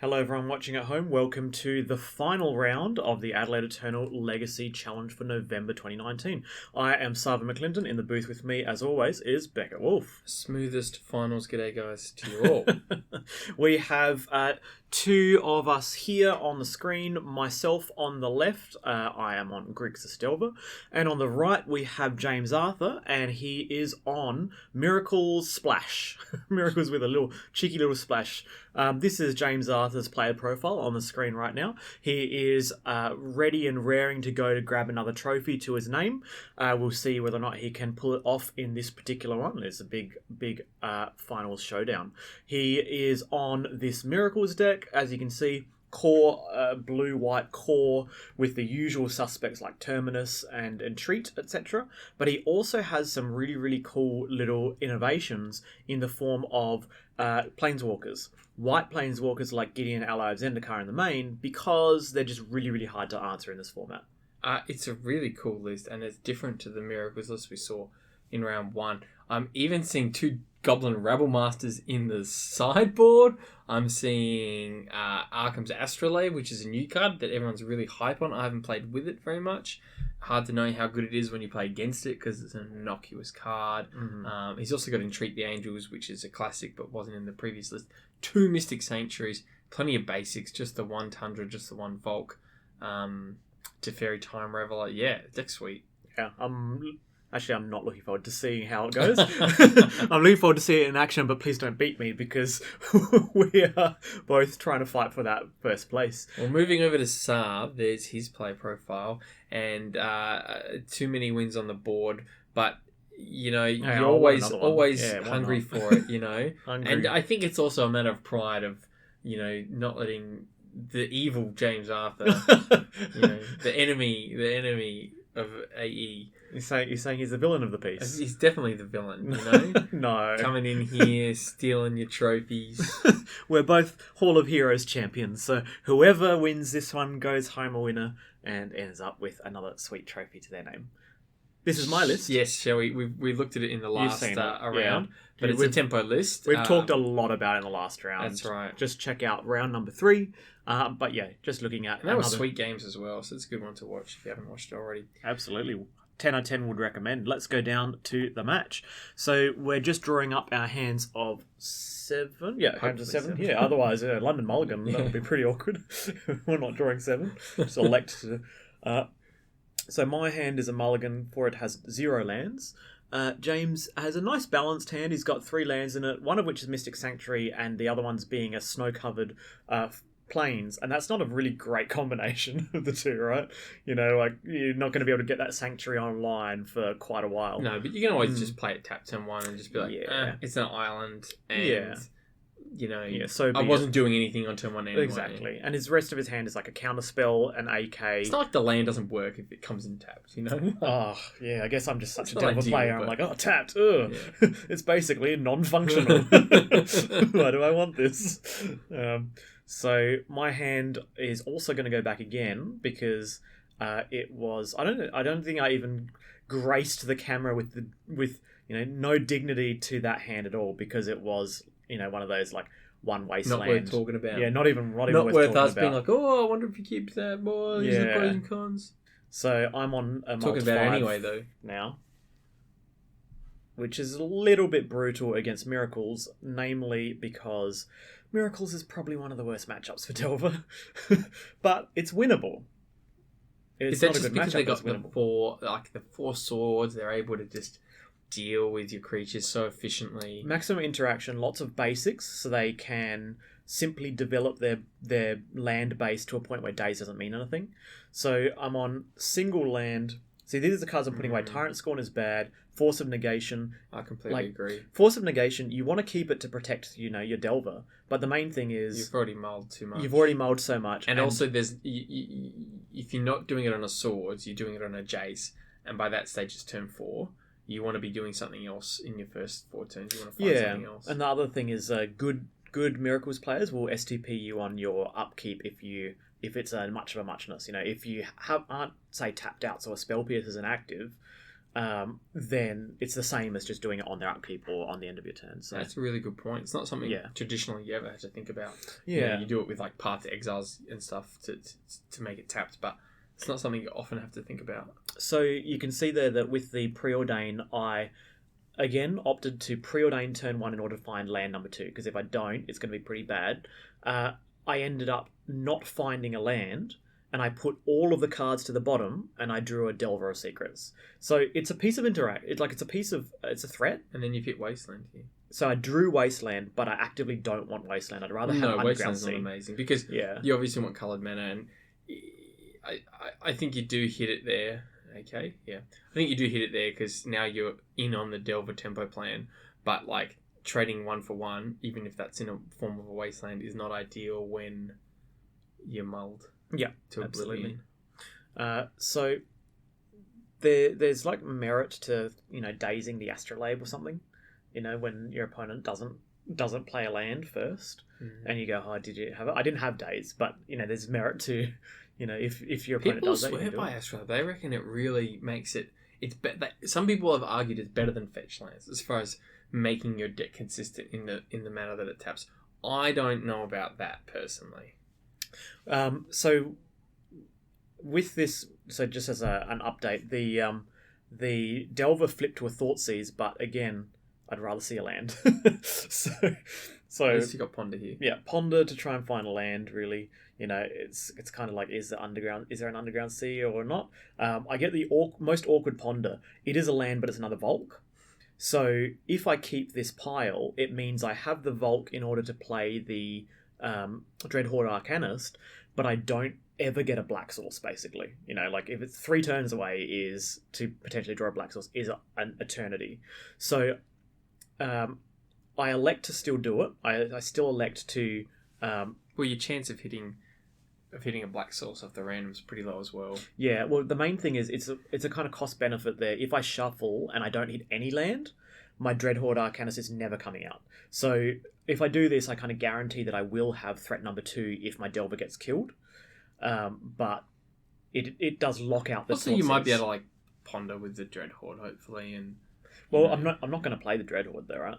Hello everyone watching at home, welcome to the final round of the Adelaide Eternal Legacy Challenge for November 2019. I am Sarven McLinton. In the booth with me, as always, is Beckett, Wolfe. Smoothest finals, g'day guys, to you all. We have two of us here on the screen. Myself on the left, I am on Grixis, and on the right we have James Arthur, and he is on Miracles Splash. Miracles with a little cheeky little splash. This is James Arthur's player profile on the screen right now. He is ready and raring to go to grab another trophy to his name. We'll see whether or not he can pull it off in this particular one. It's a big finals showdown. He is on this Miracles deck, as you can see. Core, blue-white core with the usual suspects like Terminus and Entreat, etc. But he also has some really cool little innovations in the form of Planeswalkers. White Planeswalkers like Gideon, Ally of Zendikar in the main, because they're just really hard to answer in this format. It's a really cool list, and it's different to the Miracles list we saw in round one. I'm even seeing two Goblin Rabble Masters in the sideboard. I'm seeing Arkham's Astrolabe, which is a new card that everyone's really hype on. I haven't played with it very much. Hard to know how good it is when you play against it because it's an innocuous card. Mm-hmm. He's also got Entreat the Angels, which is a classic but wasn't in the previous list. Two Mystic Sanctuaries, plenty of basics, just the one Tundra, just the one Volk, Teferi Time Reveler. Yeah, deck's sweet. Yeah, Actually, I'm not looking forward to seeing how it goes. I'm looking forward to seeing it in action, but please don't beat me because we are both trying to fight for that first place. Well, moving over to Saab, there's his play profile, and too many wins on the board, but you know, you're always hungry for it, you know. And I think it's also a matter of pride of, you know, not letting the evil James Arthur, you know, the enemy of AE. You're saying he's the villain of the piece. He's definitely the villain, you know? No. Coming in here, stealing your trophies. We're both Hall of Heroes champions, so whoever wins this one goes home a winner and ends up with another sweet trophy to their name. This is my list. Yes, shall we? We looked at it in the last round, but it's a tempo list. We've talked a lot about it in the last round. That's right. Just check out round number 3. But yeah, just looking at... And they were sweet games as well, so it's a good one to watch if you haven't watched it already. Absolutely. 10 out of 10 would recommend. Let's go down to the match. So we're just drawing up our hands of 7. Yeah, hands of 7. Yeah, otherwise, London Mulligan, that would be pretty awkward. We're not drawing 7. Just elect to... So my hand is a mulligan, for it has 0 lands. James has a nice balanced hand. He's got 3 lands in it, one of which is Mystic Sanctuary, and the other one's being a snow-covered plains, and that's not a really great combination of the two, right? You know, like, you're not going to be able to get that Sanctuary online for quite a while. No, but you can always just play it tap turn 1 and just be like, it's an island, and... You know, so I wasn't doing anything on turn 1 anyway. Exactly. And his rest of his hand is like a counterspell, an AK. It's not like the land doesn't work if it comes in tapped, you know? Oh, yeah, I guess I'm just such a devil player. I'm like, oh, tapped. Ugh. Yeah. It's basically non-functional. Why do I want this? So my hand is also going to go back again because it was... I don't think I even graced the camera with you know, no dignity to that hand at all because it was... You know, one of those like one wasteland. Not worth talking about. Yeah, not even worth us about. Being like, oh, I wonder if you keep that more. These are the pros and cons. So I'm on a talking about it anyway though now, which is a little bit brutal against Miracles, namely because Miracles is probably one of the worst matchups for Delver, but it's winnable. It's not a good matchup. They got the 4 swords. They're able to just deal with your creatures so efficiently. Maximum interaction, lots of basics, so they can simply develop their land base to a point where days doesn't mean anything. So I'm on single land. See, these are the cards I'm putting away. Tyrant Scorn is bad. Force of Negation. I completely agree. Force of Negation, you want to keep it to protect, you know, your Delver. But the main thing is... You've already mulled too much. You've already mulled so much. And also, there's if you're not doing it on a Swords, you're doing it on a Jace. And by that stage, it's turn 4. You want to be doing something else in your first 4 turns. You want to find something else. And the other thing is good Miracles players will STP you on your upkeep if it's much of a muchness. You know, if you aren't, say, tapped out, so a Spell Pierce is an active, then it's the same as just doing it on their upkeep or on the end of your turn. So That's a really good point. It's not something Yeah. traditionally you ever had to think about. Yeah. You do it with like Path to Exiles and stuff to make it tapped, but it's not something you often have to think about. So you can see there that with the Preordain, I again opted to Preordain turn 1 in order to find land number 2, because if I don't, it's going to be pretty bad. I ended up not finding a land, and I put all of the cards to the bottom, and I drew a Delver of Secrets. So it's a piece of it's a threat. And then you've hit Wasteland here. So I drew Wasteland, but I actively don't want Wasteland. I'd rather have Underground Wasteland's Sea. not amazing because you obviously want coloured mana, and I think you do hit it there. Okay, yeah, I think you do hit it there because now you're in on the Delver tempo plan, but like trading 1 for 1, even if that's in a form of a Wasteland, is not ideal when you're mulled. Yeah, to absolutely. oblivion. So there's like merit to dazing the Astrolabe or something. When your opponent doesn't play a land first, and you go, "Oh, did you have it?" I didn't have daze, but there's merit to if your opponent People does that. swear by Astrolabe. They reckon it really makes it. Some people have argued it's better than fetch lands as far as making your deck consistent in the manner that it taps. I don't know about that personally. So with this, just as an update, the Delver flipped to a Thoughtseize, but again, I'd rather see a land. so At least you got Ponder here. Yeah, Ponder to try and find a land. Really, it's kind of like, is there an Underground Sea or not? I get the most awkward Ponder. It is a land, but it's another Volk. So if I keep this pile, it means I have the Volk in order to play the Dreadhorde Arcanist, but I don't ever get a Black Source, basically. Like if it's 3 turns away is to potentially draw a Black Source is an eternity. So I elect to still do it. I still elect to... well, your chance of hitting a Black Source off the random is pretty low as well. Yeah, well, the main thing is it's a kind of cost benefit there. If I shuffle and I don't hit any land, my Dreadhorde Arcanist is never coming out. So if I do this, I kind of guarantee that I will have threat number 2 if my Delver gets killed. But it does lock out the. Also, you might be able to like Ponder with the Dreadhorde, hopefully, and. Well, I'm not going to play the Dreadhorde there, right?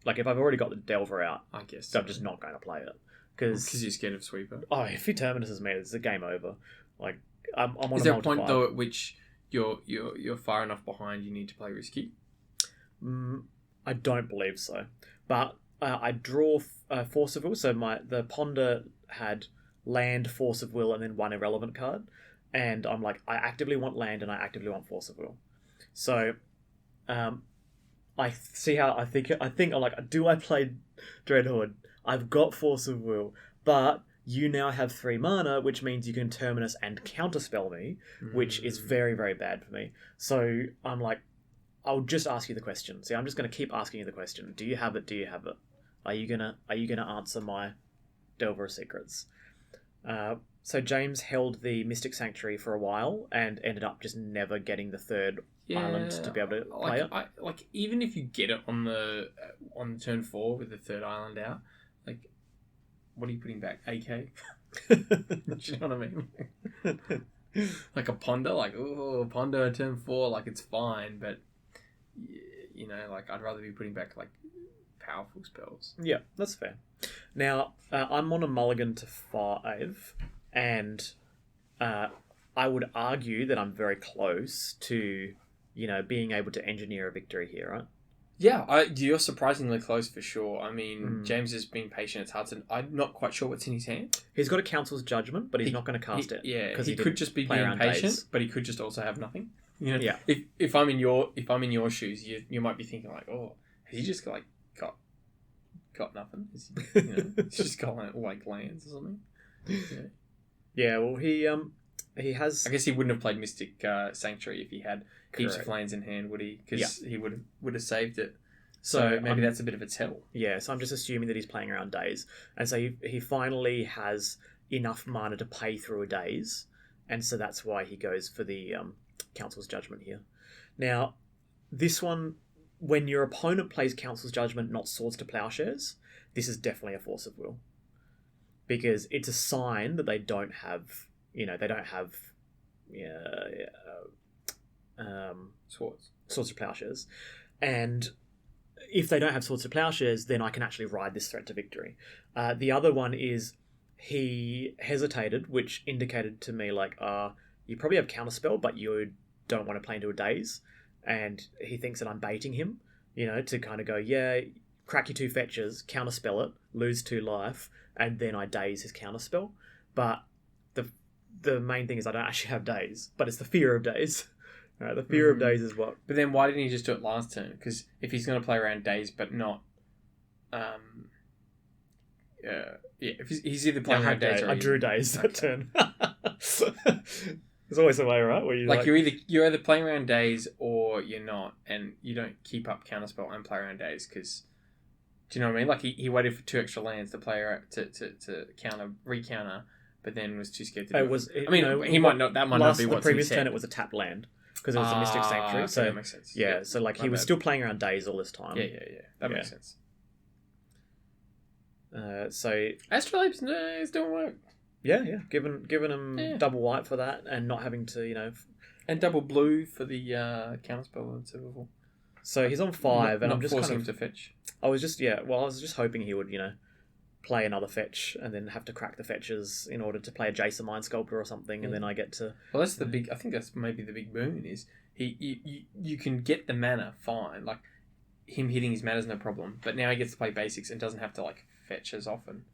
Like if I've already got the Delver out, I guess so I'm just not going to play it because you're scared of Sweeper. Oh, if he terminuses me, it's a game over. Like I'm on. Is there a point though at which you're far enough behind you need to play risky? I don't believe so, but I draw Force of Will. So the Ponder had land, Force of Will, and then 1 irrelevant card, and I'm like, I actively want land and I actively want Force of Will. So, I see how I think I'm like, do I play Dreadhorde? I've got Force of Will, but you now have 3 mana, which means you can Terminus and counterspell me, which is very, very bad for me. So I'm like, I'll just ask you the question. See, I'm just going to keep asking you the question. Do you have it? Do you have it? Are you gonna answer my Delver of Secrets? So James held the Mystic Sanctuary for a while and ended up just never getting the 3rd island to be able to play it. Even if you get it on the turn 4 with the 3rd island out, like, what are you putting back? AK? Do you know what I mean? Like a Ponder, Ponder turn 4, like it's fine, but like I'd rather be putting back like powerful spells. Yeah, that's fair. Now I'm on a mulligan to 5, and I would argue that I'm very close to being able to engineer a victory here, right? Yeah, you're surprisingly close for sure. I mean, James is being patient. It's hard to. I'm not quite sure what's in his hand. He's got a Council's Judgment, but he's not going to cast it. Yeah, because he could just be being patient, but he could just also have nothing. Yeah. If I'm in your shoes, you might be thinking like, oh, has he just got nothing? He's just got like lands or something. Yeah. Well, he has. I guess he wouldn't have played Mystic Sanctuary if he had heaps of lands in hand, would he? Because he would have saved it. So maybe that's a bit of a tell. Yeah, so I'm just assuming that he's playing around days. And so he finally has enough mana to pay through a daze. And so that's why he goes for the Council's Judgment here. Now, this one, when your opponent plays Council's Judgment, not Swords to Plowshares, this is definitely a Force of Will. Because it's a sign that they don't have Swords to Plowshares. And if they don't have Swords to Plowshares, then I can actually ride this threat to victory. The other one is he hesitated, which indicated to me like, you probably have Counterspell, but you don't want to play into a daze. And he thinks that I'm baiting him, to kind of go, yeah, crack your 2 fetches, Counterspell it, lose 2 life, and then I daze his Counterspell. But the main thing is I don't actually have daze, but it's the fear of daze. The fear of daze is what... But then why didn't he just do it last turn? Because if he's going to play around daze, but not... if he's either playing around daze or... I drew daze that turn. There's always a way, right? Where you you're either playing around daze or you're not, and you don't keep up Counterspell and play around daze, because... Do you know what I mean? Like, he waited for 2 extra lands to play to recounter, but then was too scared to do it. He might not... That might not be what the previous turn, it was a tap land. Because it was a Mystic Sanctuary. Okay, so that makes sense. Yeah, so like he was still playing around days all this time. Yeah. That makes sense. So Astrolabe's is doing work. Yeah. Giving him double white for that, and not having to, and double blue for the counterspell and Silverfall. So he's on 5, and not I'm just forcing kind of him to fetch. I was just hoping he would, play another fetch and then have to crack the fetches in order to play a Jason Mind Sculptor or something, and then I get to... Well, that's the big... I think that's maybe the big boon is you can get the mana fine. Like, him hitting his mana's no problem, but now he gets to play basics and doesn't have to, fetch as often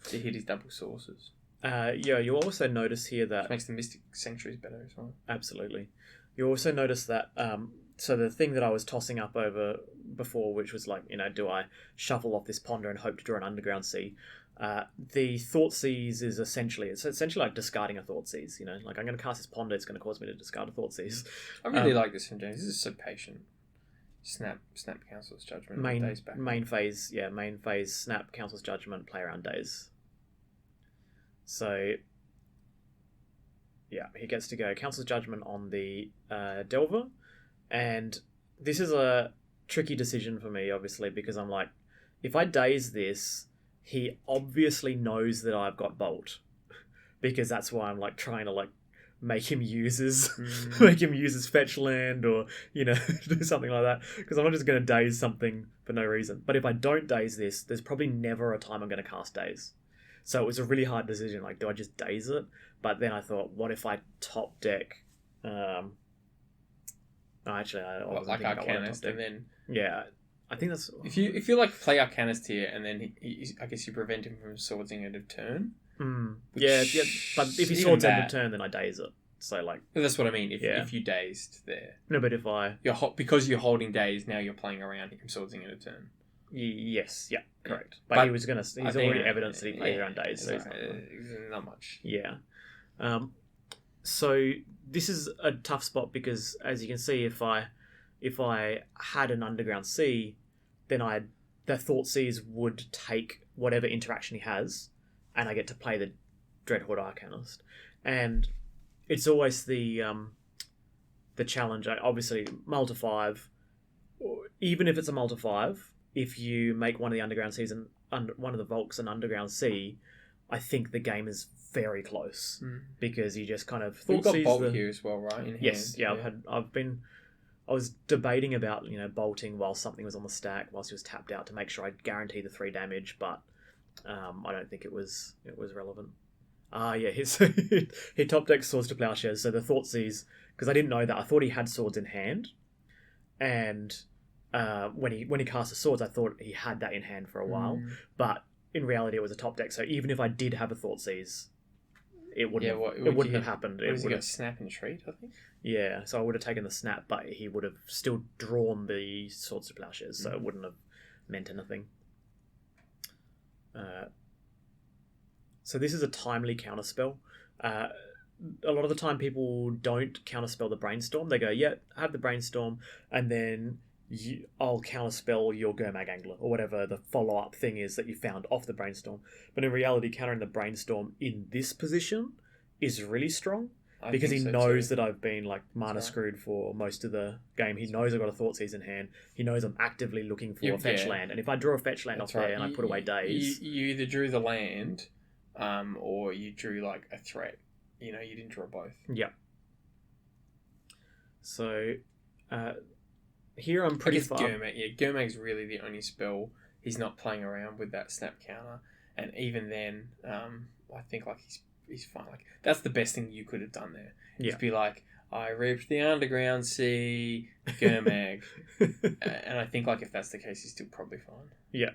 to hit his double sources. You'll also notice here that... Which makes the Mystic Sanctuaries better as well. Absolutely. You also notice that... So the thing that I was tossing up over before, which was do I shuffle off this Ponder and hope to draw an Underground Sea? The Thoughtseize is essentially like discarding a Thoughtseize. I'm going to cast this Ponder, it's going to cause me to discard a Thoughtseize. I really like this from James. This is so patient. Snap Council's Judgment. Main phase, snap Council's Judgment, play around days. So yeah, he gets to go Council's Judgment on the Delver. And this is a tricky decision for me, obviously, because I'm like, if I daze this, he obviously knows that I've got Bolt, because that's why I'm trying to make him use his fetch land, or do something like that, because I'm not just going to daze something for no reason. But if I don't daze this, there's probably never a time I'm going to cast daze. So it was a really hard decision. Do I just daze it? But then I thought, what if I top deck? Actually, I Arcanist, and then I think that's if you play Arcanist here, and then I guess you prevent him from swordsing end of turn. Yeah, but if he swords end of turn, then I daze it. So that's what I mean. If you dazed there, no, but if because you're holding daze, now you're playing around him swordsing end of turn. Yes, yeah, correct. But he's already evidence that he plays around daze, so not much. Yeah. So this is a tough spot, because as you can see, if I had an Underground Sea, then the Thoughtseize would take whatever interaction he has, and I get to play the Dreadhorde Arcanist. And it's always the challenge. Obviously, Multi 5, even if it's a Multi 5, if you make one of the Underground Seas and one of the Volks an Underground Sea, I think the game is very close, because you just kind of... You've got Bolt here as well, right? Yes, yeah. I was debating about bolting while something was on the stack, whilst he was tapped out, to make sure I'd guarantee the 3 damage, but I don't think it was relevant. He top decks Swords to Plowshares, so the Thoughtseize, because I didn't know that. I thought he had swords in hand, and when he cast the swords, I thought he had that in hand for a while, but in reality it was a top deck, so even if I did have a Thoughtseize, it wouldn't have happened. It would have snap and treat, I think. Yeah, so I would have taken the snap, but he would have still drawn the Swords to Plowshares, so it wouldn't have meant anything. So this is a timely counterspell. A lot of the time people don't counterspell the Brainstorm. They go, yeah, have the Brainstorm, and then I'll counterspell your Gurmag Angler, or whatever the follow-up thing is that you found off the Brainstorm. But in reality, countering the Brainstorm in this position is really strong, because he knows that I've been mana screwed for most of the game. He knows I've got a Thoughtseize in hand. He knows I'm actively looking for a fetch land, and if I draw a fetch land off there and I put away days... You either drew the land, or you drew a threat. You didn't draw both. Yeah. So here I'm pretty far. Gurmag's really the only spell he's not playing around with that snap counter, and even then, I think like he's fine. Like that's the best thing you could have done there. Yeah. To be like, I ripped the Underground Sea, Gurmag, and I think like if that's the case, he's still probably fine. Yeah,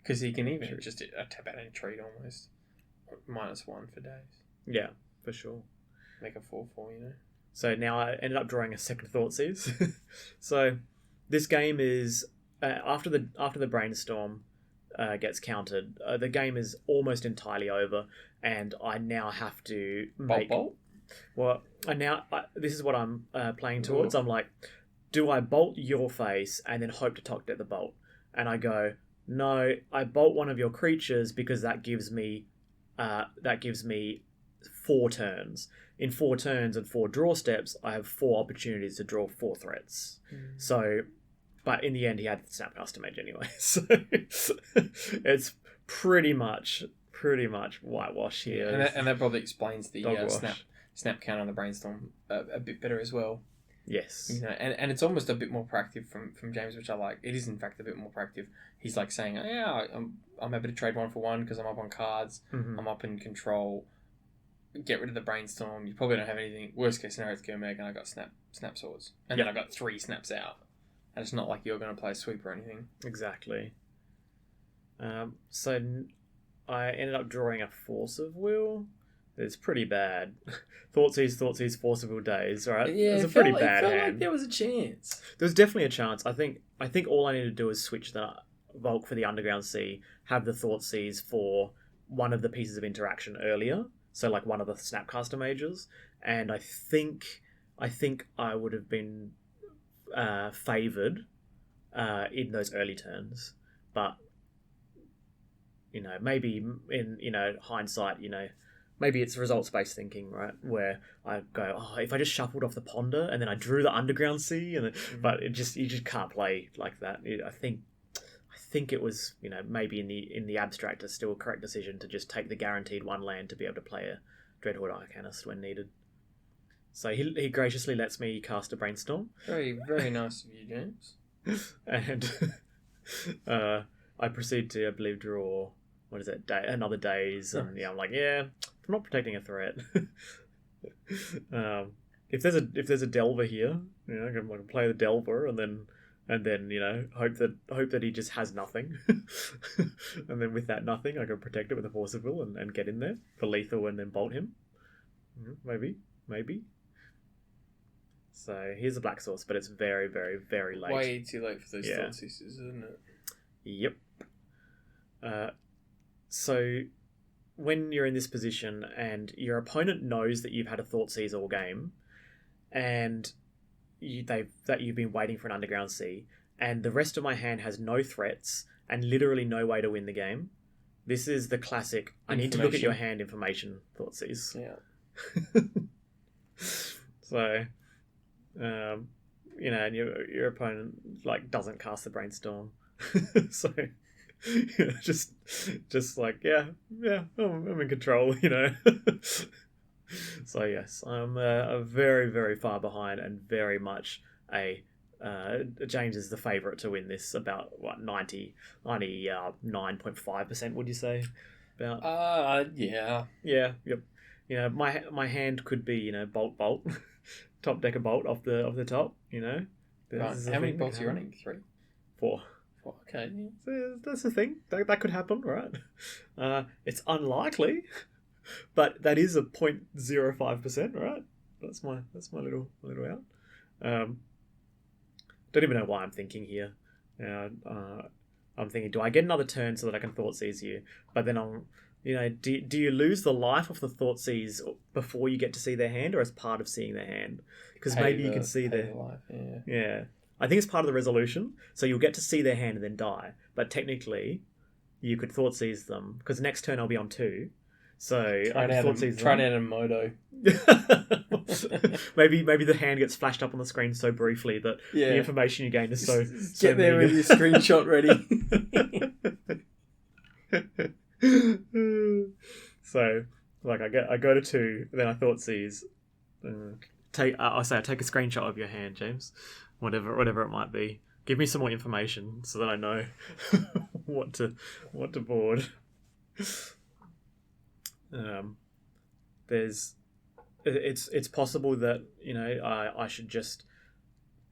because he can even just tap out and treat almost -1 for days. Yeah, for sure. Make a 4/4, So now I ended up drawing a second Thoughtseize. So this game is after the brainstorm gets countered, the game is almost entirely over, and I now have to make. Bolt? Well, this is what I'm playing towards. Ooh. I'm like, do I bolt your face and then hope to top deck the bolt? And I go, no, I bolt one of your creatures because that gives me 4 turns. In 4 turns and 4 draw steps, I have 4 opportunities to draw 4 threats. So, but in the end, he had the Snapcaster Mage anyway. So it's pretty much whitewash here. And that probably explains the snap count on the brainstorm a bit better as well. Yes. And it's almost a bit more proactive from James, which I like. It is in fact a bit more proactive. He's like saying, oh, yeah, I'm happy to trade 1 for 1 because I'm up on cards. Mm-hmm. I'm up in control. Get rid of the brainstorm. You probably don't have anything. Worst case scenario, it's Gurmag, and I got snap swords. And then I got 3 snaps out. And it's not like you're going to play a sweep or anything. Exactly. So I ended up drawing a Force of Will. It's pretty bad. Thoughtseize, Force of Will days, right? Yeah, it's a pretty bad hand. It felt hand. like there was a chance. There's definitely a chance. I think all I need to do is switch the Volk for the Underground Sea, have the Thoughtseize for one of the pieces of interaction earlier, so like one of the Snapcaster Mages, and I think I would have been favoured in those early turns, but maybe in hindsight, maybe it's results-based thinking, right? Where I go, oh, if I just shuffled off the Ponder and then I drew the Underground Sea, but you just can't play like that. I think it was, maybe in the abstract, it's still a correct decision to just take the guaranteed 1 land to be able to play a Dreadhorde Arcanist when needed. So he graciously lets me cast a Brainstorm. Very, very nice of you, James. And I proceed to, I believe, draw. What is it? Another Daze, and I'm like, I'm not protecting a threat. If there's a Delver here, I can play the Delver, and then hope that he just has nothing, and then with that nothing, I can protect it with a Force of Will and get in there for lethal and then bolt him. Maybe. So here's a black source, but it's very, very, very late. Way too late for those Thoughtseize, isn't it? Yep. So when you're in this position and your opponent knows that you've had a Thoughtseize all game, and that you've been waiting for an Underground Sea, and the rest of my hand has no threats and literally no way to win the game, this is the classic, I need to look at your hand information Thoughtseize. Yeah. So, and your opponent doesn't cast the Brainstorm. So just like I'm in control, So yes, I'm very, very far behind, and very much James is the favourite to win this. About 99.5%, would you say? About yeah, yep. My hand could be bolt top deck a bolt off the top. Right. How many bolts are you running? 3, 4. Okay, so that's the thing that could happen, right? It's unlikely, but that is a 0.05%, right? That's my little out. Don't even know why I'm thinking here. I'm thinking, do I get another turn so that I can Thoughtseize you? But then do you lose the life of the Thoughtseize before you get to see their hand, or as part of seeing their hand? Because maybe you can see their life. Yeah. I think it's part of the resolution, so you'll get to see their hand and then die. But technically, you could Thoughtseize them, because next turn I'll be on 2. So try it out in Modo. maybe the hand gets flashed up on the screen so briefly that the information you gain is so get there with your screenshot ready. So I go to 2, then I Thoughtseize. take I take a screenshot of your hand, James, whatever it might be. Give me some more information so that I know what to board. It's possible that I should just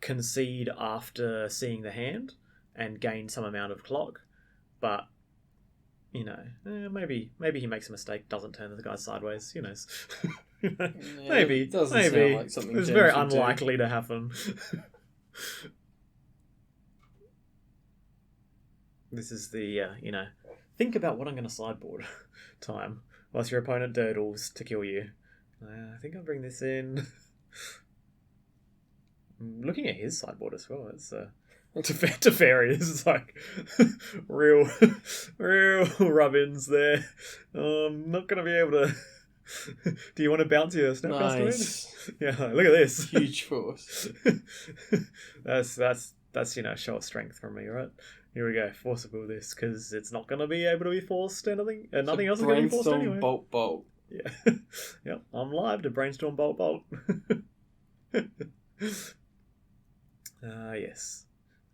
concede after seeing the hand and gain some amount of clock, but maybe he makes a mistake, doesn't turn the guy sideways. Who knows? Maybe it doesn't sound like something it's James very would do. unlikely to happen. This is the think about what I'm going to sideboard time whilst your opponent durdles to kill you. I think I'll bring this in. I'm looking at his sideboard as well. It's Teferi. This is like real rub-ins there. I'm not going to be able to. Do you want to bounce your Snapcaster Nice. in? Yeah, look at this. Huge force. That's show of strength from me, right? Here we go. Forcible this because it's not going to be able to be forced anything, and nothing else is going to be forced anyway. Bolt. Yeah. Yep. I'm live to brainstorm bolt. Yes.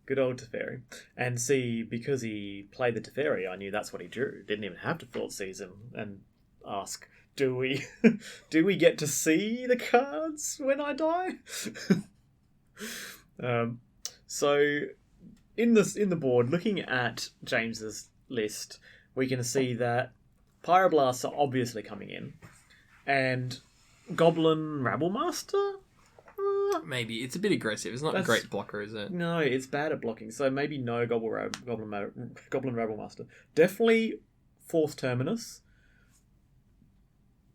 Good old Teferi. And see, because he played the Teferi, I knew that's what he drew. Didn't even have to thought seize him and ask, do we get to see the cards when I die? So in the board, looking at James's list, we can see that Pyroblasts are obviously coming in, and Goblin Rabblemaster. Maybe it's a bit aggressive. It's not a great blocker, is it? No, it's bad at blocking. So maybe no Goblin Rabblemaster. Definitely fourth Terminus.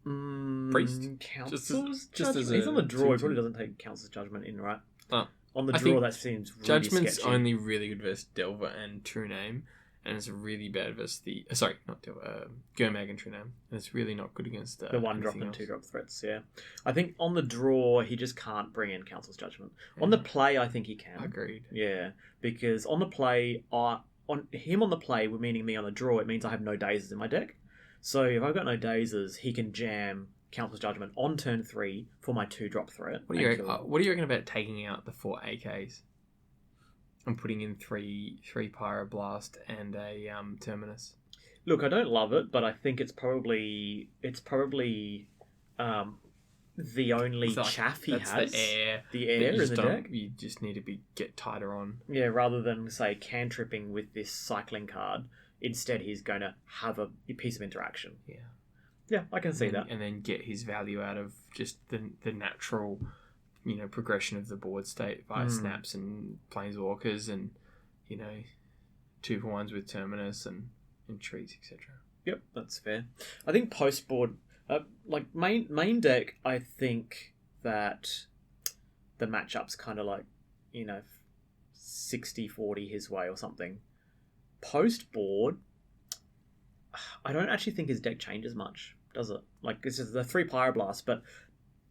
Priest. Council's just as He's on the draw. He 2/2. probably doesn't take Council's Judgment in, right? Oh. On the I draw, think that seems really Judgment's sketchy. only really good versus Delver and True Name, and it's really bad versus the not Delver, Gurmag and True Name, and it's really not good against the 1-drop and else. 2-drop threats. Yeah, I think on the draw he just can't bring in Council's Judgment. On the play, I think he can. Agreed. Yeah, because on the play, on the play, meaning me on the draw, it means I have no dazes in my deck. So if I've got no dazes, he can jam Council's Judgment on turn 3 for my 2-drop threat. What do you reckon about taking out the 4 AKs and putting in three Pyroblast and a Terminus? Look, I don't love it, but I think it's probably the only chaff he has. The air. The air in the deck. You just need to get tighter on. Yeah, rather than say cantripping with this cycling card, instead he's going to have a piece of interaction. Yeah. Yeah, I can see that. And then get his value out of just the natural, progression of the board state via snaps and planeswalkers and, 2-for-1s with Terminus and trees, etc. Yep, that's fair. I think post board, main deck, I think that the matchup's kind of like, 60-40 his way or something. Post board, I don't actually think his deck changes much. Does it? It's just the 3 Pyroblasts, but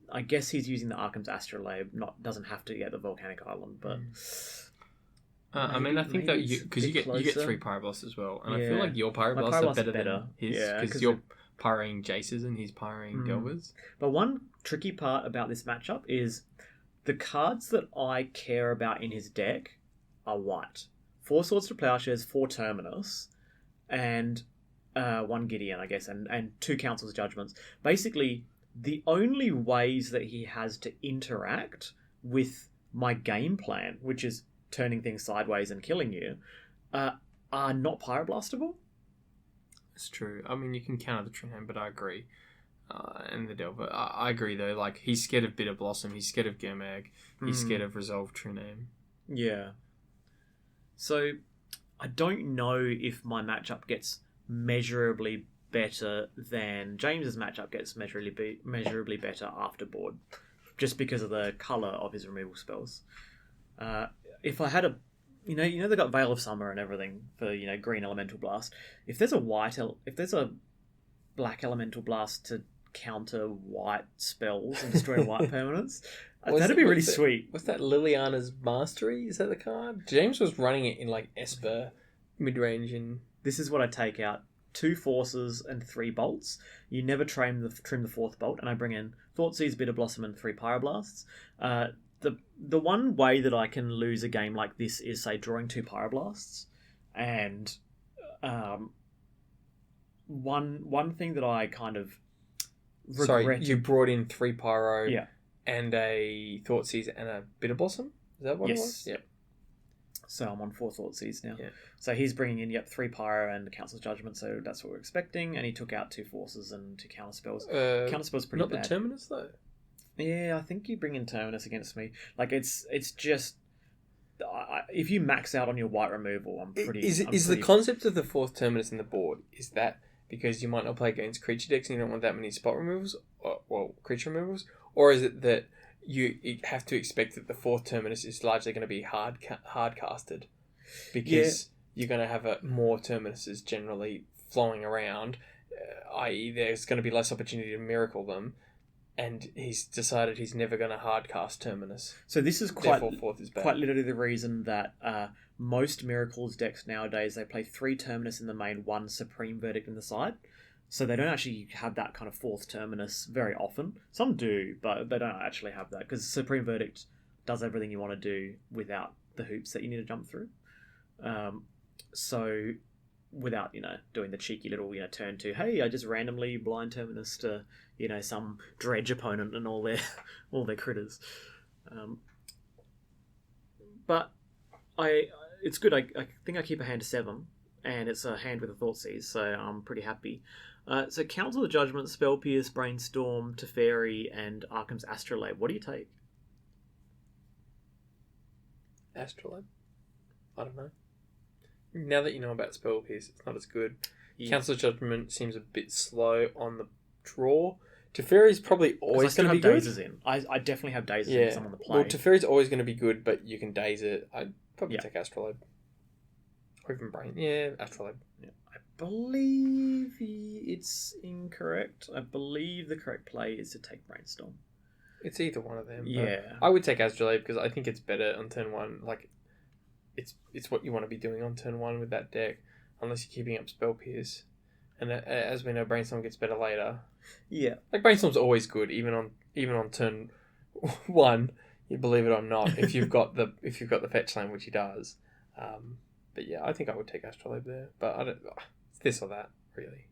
I guess he's using the Arkham's Astrolabe. Doesn't have to get the Volcanic Island, but. I think that you get 3 Pyroblasts as well, and I feel like your Pyroblasts are better than his because you're pyring Jaces and he's pyring Delvers. But one tricky part about this matchup is the cards that I care about in his deck are white. 4 Swords to Plowshares, 4 Terminus, and 1 Gideon, I guess, and 2 Council's Judgments. Basically, the only ways that he has to interact with my game plan, which is turning things sideways and killing you, are not pyroblastable. It's true. I mean, you can counter the True Name, but I agree. And the Delver. I agree, though. Like, he's scared of Bitter Blossom, he's scared of Gurmag, he's scared of Resolve True Name. Yeah. So, I don't know if my matchup gets measurably better than James's matchup gets measurably better after board, just because of the colour of his removal spells. If I had a, they got Veil of Summer and everything for green Elemental Blast. If there's a black Elemental Blast to counter white spells and destroy white permanents, that'd be really sweet. What's that? Liliana's Mastery? Is that the card? James was running it in Esper mid range and. This is what I take out 2 forces and 3 bolts. You never trim the 4th bolt, and I bring in Thoughtseize, Bitter Blossom, and 3 Pyroblasts. The one way that I can lose a game like this is, say, drawing 2 Pyroblasts, and one thing that I kind of regret. Sorry, you brought in 3 Pyro, Yeah. and a Thoughtseize and a Bitter Blossom. Is that what it was? Yep. So I'm on 4 Thoughtseize now. Yeah. So he's bringing in 3 Pyro and Council's Judgment, so that's what we're expecting. And he took out 2 forces and 2 counterspells. Counterspells pretty not bad. the Terminus though. Yeah, I think you bring in Terminus against me. Like it's just if you max out on your white removal, I'm pretty. Is the concept of the 4th Terminus in the board, is that because you might not play against creature decks and you don't want that many spot removals, creature removals, or is it that you have to expect that the 4th Terminus is largely going to be hard casted because you're going to have more Terminuses generally flowing around, i.e. there's going to be less opportunity to miracle them, and he's decided he's never going to hardcast Terminus. So this is quite is bad. Quite literally the reason that most Miracles decks nowadays, they play 3 Terminus in the main, 1 Supreme Verdict in the side. So they don't actually have that kind of 4th Terminus very often. Some do, but they don't actually have that because Supreme Verdict does everything you want to do without the hoops that you need to jump through. So without, doing the cheeky little, turn to, hey, I just randomly blind Terminus to, some dredge opponent and all their critters. But it's good. I think I keep a hand of 7, and it's a hand with a Thoughtseize, so I'm pretty happy. So Council of Judgment, Spell Pierce, Brainstorm, Teferi, and Arkham's Astrolabe. What do you take? Astrolabe? I don't know. Now that you know about Spell Pierce, it's not as good. Yeah. Council of Judgment seems a bit slow on the draw. Teferi's probably always going to be good. Dazes in. I definitely have Dazes in some on the play. Well, Teferi's always going to be good, but you can daze it. I'd probably take Astrolabe. Or even Brain. Yeah, Astrolabe. Yeah. I believe it's incorrect. I believe the correct play is to take Brainstorm. It's either one of them. Yeah. I would take Astrolabe because I think it's better on turn 1. Like, it's what you want to be doing on turn 1 with that deck, unless you're keeping up Spell Pierce. And as we know, Brainstorm gets better later. Yeah. Like, Brainstorm's always good, even on turn 1, you believe it or not, if you've got the fetch lane, which he does. But yeah, I think I would take Astrolabe there. But I don't. It's this or that, really.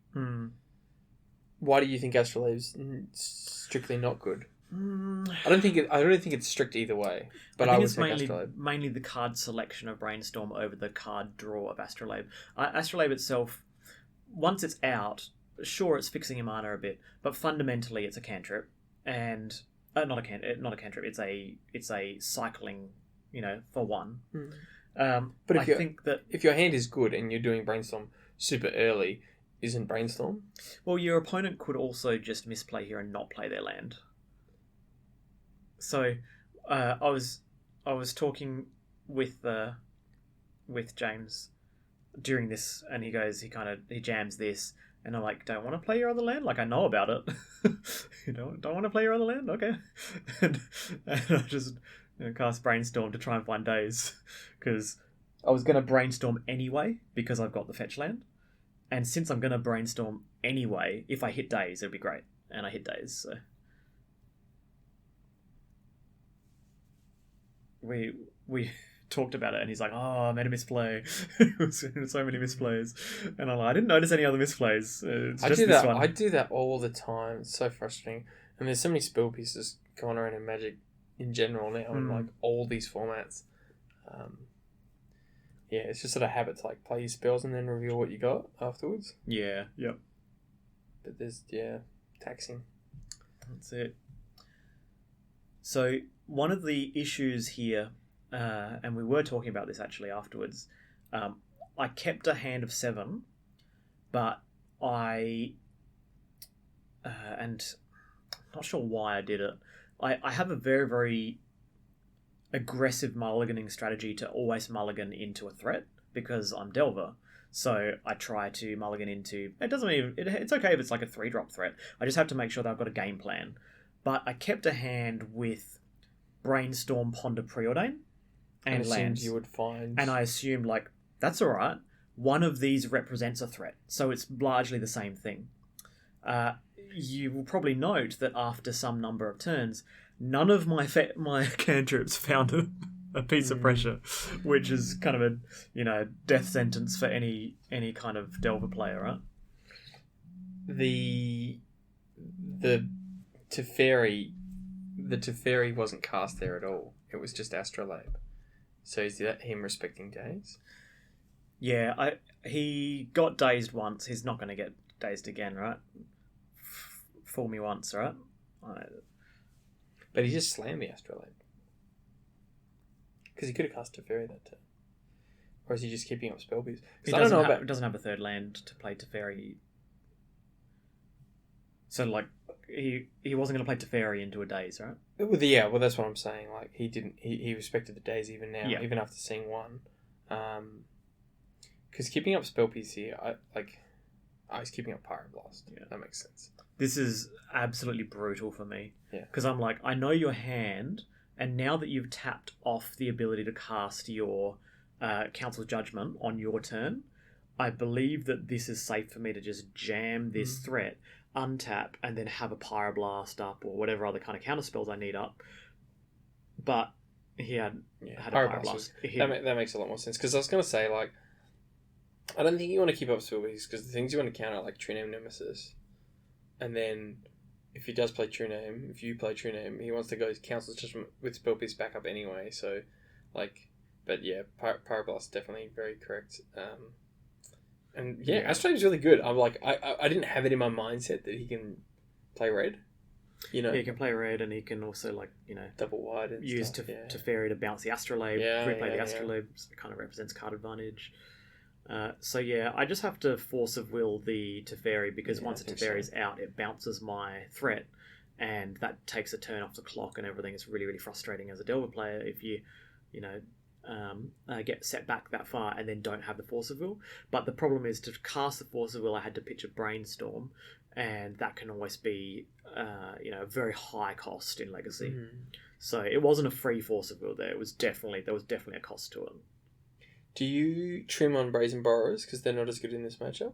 Why do you think Astrolabe's strictly not good? I don't think it's strict either way. But I would take Astrolabe. Mainly the card selection of Brainstorm over the card draw of Astrolabe. Astrolabe itself, once it's out, sure, it's fixing your mana a bit, but fundamentally it's a cantrip, and not a cantrip. It's a cycling, for 1. But if your hand is good and you're doing Brainstorm super early, isn't Brainstorm? Well, your opponent could also just misplay here and not play their land. So, I was talking with James during this, and he jams this, and I'm like, don't want to play your other land? Like, I know about it. Don't want to play your other land? Okay. and I just cast Brainstorm to try and find days, because I was going to Brainstorm anyway, because I've got the fetch land, and since I'm going to Brainstorm anyway, if I hit days, it'd be great, and I hit days, so... We talked about it, and he's like, "Oh, I made a misplay." So many misplays, and I'm like, "I didn't notice any other misplays. It's just this one." I do that all the time. It's so frustrating, and there's so many spell pieces going around in Magic in general now, in like all these formats. Yeah, it's just sort of habit to like play your spells and then reveal what you got afterwards. Yeah. Yep. But there's taxing. That's it. So one of the issues here, and we were talking about this actually afterwards, I kept a hand of 7, but and I'm not sure why I did it. I have a very, very aggressive mulliganing strategy to always mulligan into a threat because I'm Delver. So I try to mulligan into... It's okay if it's like a 3-drop threat. I just have to make sure that I've got a game plan. But I kept a hand with Brainstorm, Ponder, Preordain, and lands. You would find... And I assumed, like, that's alright. one of these represents a threat. So it's largely the same thing. You will probably note that after some number of turns, none of my cantrips found a piece of pressure, which is kind of a death sentence for any kind of Delver player, right? The Teferi wasn't cast there at all. It was just Astrolabe. So is that him respecting days? Yeah, he got dazed once. He's not going to get dazed again, right? Fool me once, right? But he just slammed the Astrolabe. Because he could have cast Teferi that turn. Or is he just keeping up spell pierce? He doesn't have a third land to play Teferi. So, like, he wasn't going to play Teferi into a daze, right? Well, that's what I'm saying. Like, he respected the daze even now, Yeah. even after seeing one. Because keeping up spell piece here, I was keeping up Pyroblast. Yeah. That makes sense. This is absolutely brutal for me. Yeah. Because I'm like, I know your hand, and now that you've tapped off the ability to cast your Council's Judgment on your turn, I believe that this is safe for me to just jam this threat, untap, and then have a Pyroblast up or whatever other kind of counter spells I need up. But he had a Pyroblast. That makes a lot more sense. Because I was going to say, like, I don't think you want to keep up spell piece because the things you want to counter are like True Name Nemesis. And then if he does play True Name, if you play True Name, he wants to go Council's Judgment with spell piece back up anyway. So, like, but yeah, Pyroblast definitely very correct. And yeah, Astrolabe's really good. I'm like, I didn't have it in my mindset that he can play red. Yeah, he can play red, and he can also, like, double wide and use stuff, Teferi to bounce the Astrolabe. Replay the Astrolabe. It kind of represents card advantage. So yeah, I just have to force of will the Teferi because once the Teferi's out, it bounces my threat, and that takes a turn off the clock and everything. It's really, really frustrating as a Delver player if you get set back that far and then don't have the force of will. But the problem is, to cast the force of will, I had to pitch a Brainstorm, and that can always be a very high cost in Legacy. So it wasn't a free force of will there. There was definitely a cost to it. Do you trim on Brazen Borrowers because they're not as good in this matchup?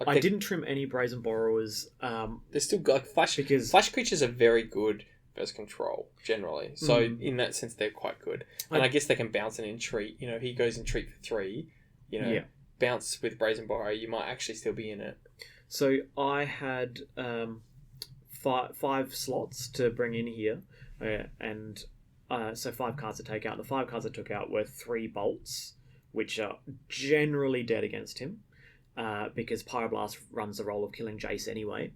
I didn't trim any Brazen Borrowers. They're still like flash creatures are very good versus control generally. So in that sense, they're quite good. And I guess they can bounce and entreat. If he goes entreat for 3, bounce with Brazen Borrower, you might actually still be in it. So I had 5 slots to bring in here, and so 5 cards to take out. The 5 cards I took out were 3 bolts, which are generally dead against him, because Pyroblast runs the role of killing Jace anyway,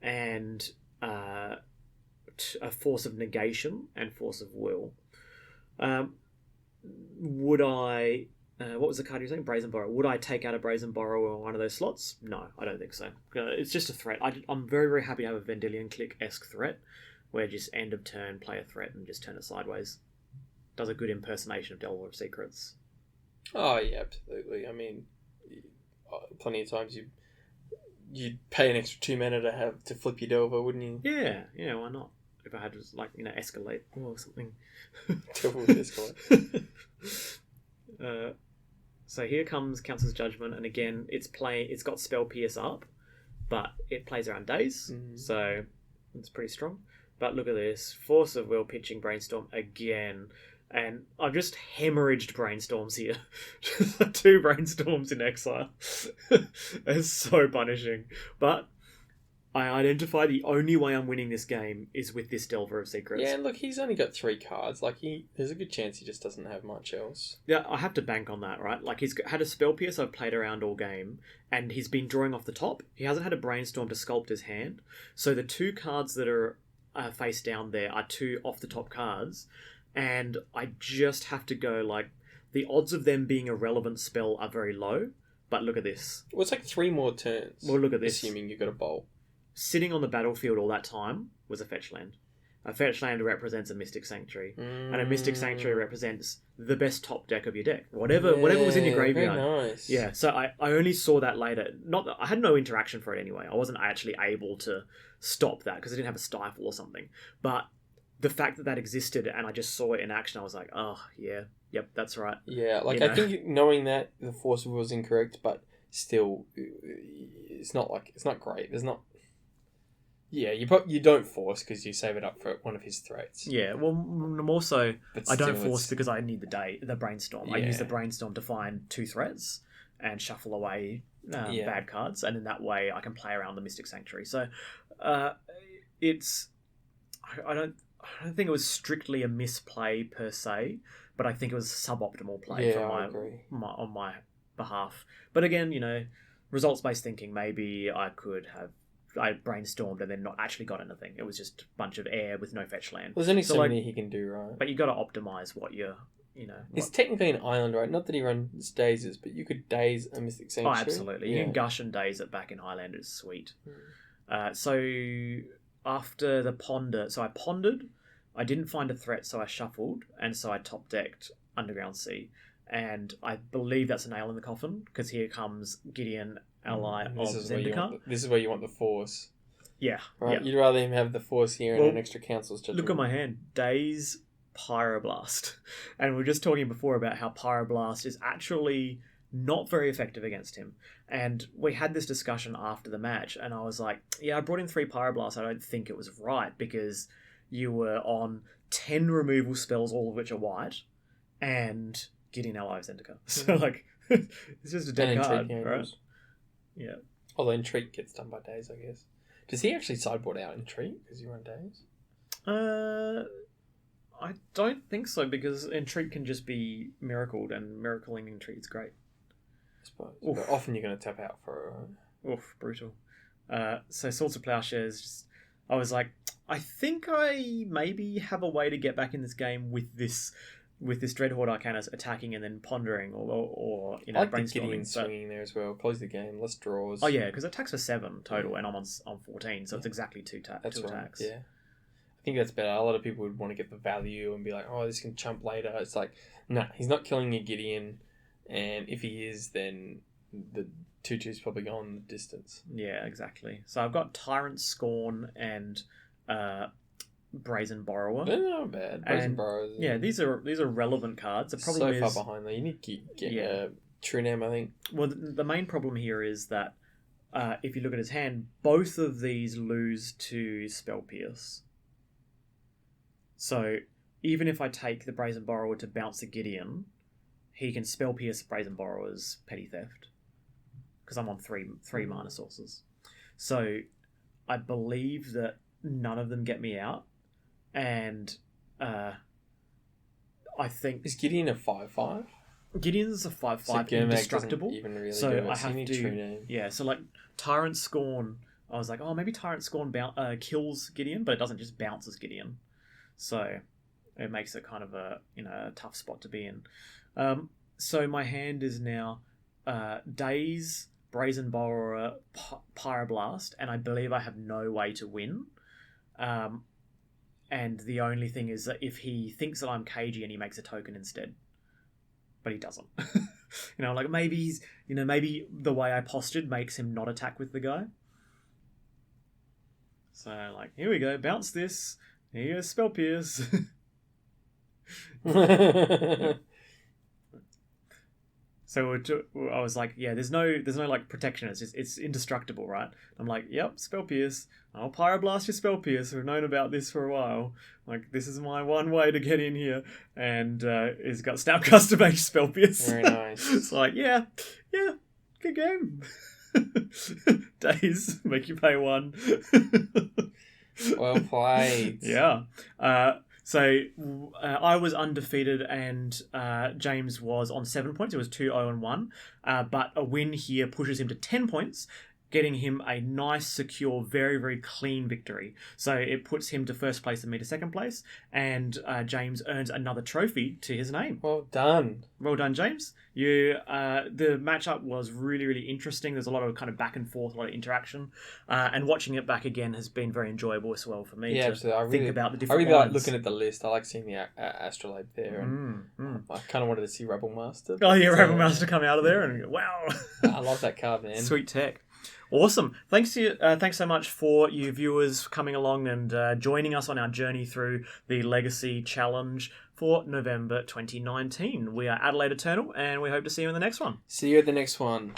and a force of negation and force of will. Would I... what was the card you were saying? Brazen Borrower. Would I take out a Brazen Borrower on one of those slots? No, I don't think so. It's just a threat. I'm very, very happy to have a Vendilion Click-esque threat, where just end of turn, play a threat, and just turn it sideways. Does a good impersonation of Delver of Secrets. Oh, yeah, absolutely. I mean, plenty of times you'd pay an extra 2 mana to flip your Delver, wouldn't you? Yeah, why not? If I had to, Escalate or something. Delver with Escalate. So here comes Council's Judgment, and again, it's got Spell Pierce up, but it plays around days, so it's pretty strong. But look at this. Force of Will pitching Brainstorm again. And I've just hemorrhaged Brainstorms here. Just 2 Brainstorms in exile. It's so punishing. But I identify the only way I'm winning this game is with this Delver of Secrets. Yeah, look, he's only got 3 cards. Like, there's a good chance he just doesn't have much else. Yeah, I have to bank on that, right? Like, he's had a Spell Pierce I've played around all game, and he's been drawing off the top. He hasn't had a Brainstorm to sculpt his hand. So the 2 cards that are face down there are 2 off-the-top cards, and I just have to go, like, the odds of them being a relevant spell are very low, but look at this. Well, it's like 3 more turns. Well, look at this. Assuming you got a bowl. Sitting on the battlefield all that time was a fetch land. A fetch land represents a Mystic Sanctuary, and a Mystic Sanctuary represents the best top deck of your deck. Whatever was in your graveyard. Very nice. Yeah, so I only saw that later. Not that I had no interaction for it anyway. I wasn't actually able to stop that because I didn't have a stifle or something. But the fact that existed and I just saw it in action, I was like, oh, yeah, Yep, that's right. Yeah, like You I know. think knowing that the force was incorrect, but still, it's not great. There's not. Yeah, you don't force because you save it up for one of his threats. Yeah, well, more so, But I don't still, force it's- because I need the brainstorm. I use the Yeah. brainstorm to find 2 threats and shuffle away Yeah. bad cards, and in that way I can play around the Mystic Sanctuary. So, uh, it's I don't think it was strictly a misplay per se, but I think it was a suboptimal play Yeah, from I agree. on my behalf. But again, results based thinking. Maybe I brainstormed and then not actually got anything. It was just a bunch of air with no fetch land. There's only So, so like- many he can do, right? But you got to optimize what you're, It's technically an island, right? Not that he runs dazes, but you could daze a Mystic Oh, Sanctuary. absolutely. Yeah. You can gush and daze it back in Highlanders. Sweet. Mm. So after the ponder, so I pondered. I didn't find a threat, so I shuffled, and so I top decked Underground Sea. And I believe that's a nail in the coffin because here comes Gideon, ally of Zendikar. This is where you want the force, Yeah, right? yeah. You'd rather him have the force here and Well, an extra council's judgment. Look at my hand. Daze Pyroblast. And we were just talking before about how Pyroblast is actually not very effective against him. And we had this discussion after the match, and I was like, yeah, I brought in 3 Pyroblasts. I don't think it was right because you were on 10 removal spells, all of which are white, and Gideon Ally of Zendikar. So, like, it's just a dead And card, Intrigue right? Angels. Yeah. Although Intrigue gets done by days, I guess. Does he actually sideboard out Intrigue because you run days? I don't think so because Intrigue can just be miracled, and miracling Intrigue is great. I suppose. Oof. But often you're going to tap out for it. Oof, brutal. So Swords of Plowshares, I was like, I think I maybe have a way to get back in this game with this Dreadhorde Arcanist attacking and then pondering or I like the brainstorming. Gideon swinging there as well. Close the game, less draws. Oh yeah, because it attacks for 7 total, and I'm on 14, so it's exactly two That's right. attacks. Yeah. I think that's better. A lot of people would want to get the value and be like, oh, this can chump later. It's like, nah, he's not killing your Gideon, and if he is, then the 2/2's probably gone the distance. Yeah, exactly. So I've got Tyrant Scorn and Brazen Borrower. They're not bad. Brazen And- Burrows. Yeah, these are relevant cards. The problem so is, far behind though. You need to get Yeah. Trinam, I think. well, the main problem here is that if you look at his hand, both of these lose to Spell Pierce. So even if I take the Brazen Borrower to bounce a Gideon, he can Spell Pierce Brazen Borrower's Petty Theft because I'm on three mana sources. So I believe that none of them get me out, and I think Is Gideon a 5/5? Gideon's a 5/5 Gurmag indestructible. doesn't even really So do it. I So you have need to- Trinam. Yeah, so like Tyrant Scorn, I was like, oh, maybe Tyrant Scorn kills Gideon, but it doesn't just bounces Gideon. So it makes it kind of a tough spot to be in. So my hand is now Daze, Brazen Borrower, Pyroblast, and I believe I have no way to win. And the only thing is that if he thinks that I'm cagey and he makes a token instead. But he doesn't. Like maybe he's, maybe the way I postured makes him not attack with the guy. So like, here we go, bounce this. Here you go, Spell Pierce. So I was like, yeah, there's no like protection. It's indestructible, right? I'm like, yep, Spell Pierce. I'll Pyroblast your Spell Pierce. We've known about this for a while. Like, this is my one way to get in here. And he's got Stout Mage Spell Pierce. Very nice. It's like, yeah, good game. Days make you pay 1. Well played. Yeah. So I was undefeated and James was on 7 points. It was 2-0-1. But a win here pushes him to 10 points, getting him a nice, secure, very, very clean victory. So it puts him to first place and me to second place. And James earns another trophy to his name. Well done. Well done, James. You the matchup was really, really interesting. There's a lot of kind of back and forth, a lot of interaction, and watching it back again has been very enjoyable as well for me. Yeah, to absolutely. think about the I different really like lines. looking at the list. I like seeing the Astrolabe there, and I kind of wanted to see Rebel Master. Oh yeah, but, Rebel Master come out of there and go, wow, I love that card, man. sweet tech. Awesome. Thanks so much for you viewers coming along and joining us on our journey through the Legacy Challenge for November 2019. We are Adelaide Eternal, and we hope to see you in the next one. See you at the next one.